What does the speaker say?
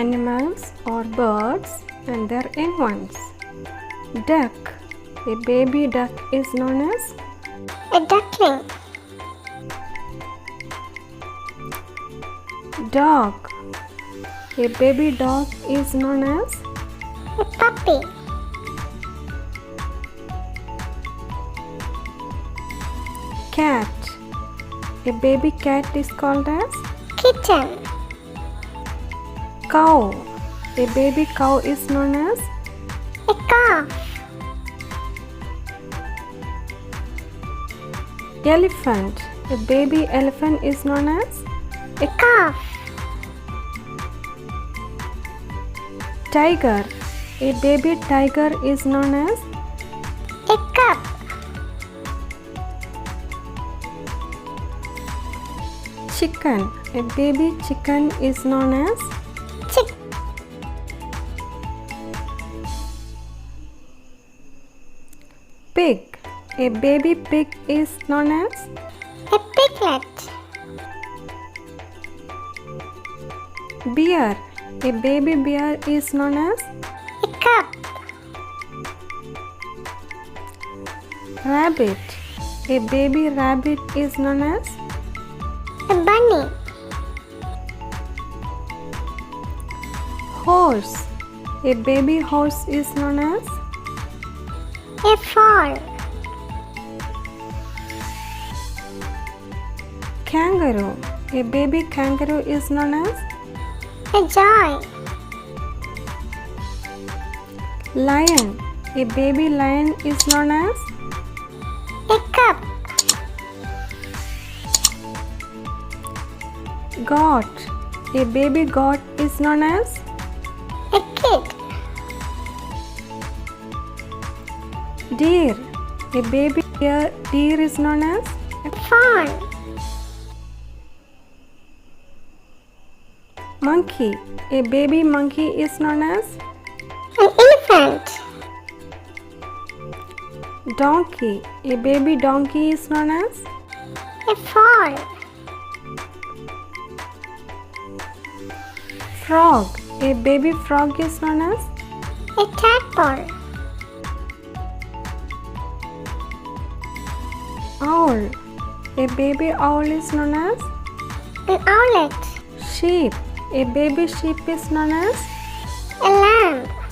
animals or birds and their young ones. Duck. A baby duck is known as a duckling. dog. A baby dog is known as a puppy. cat. A baby cat is called as kitten. cow. A baby cow is known as a calf. elephant. A baby elephant is known as a calf. tiger. A baby tiger is known as a cub. chicken. A baby chicken is known as chick. pig. A baby pig is known as a piglet. bear. A baby bear is known as a cub. rabbit. A baby rabbit is known as a bunny. horse. A baby horse is known as a fawn. kangaroo. A baby kangaroo is known as a joy. lion. A baby lion is known as a cub. goat. A baby goat is known as a kid. deer. A baby deer is known as a fawn. monkey. A baby monkey is known as an elephant. donkey. A baby donkey is known as a fawn. frog. A baby frog is known as a tadpole. owl. A baby owl is known as an owlet. sheep. A baby sheep is known as a lamb.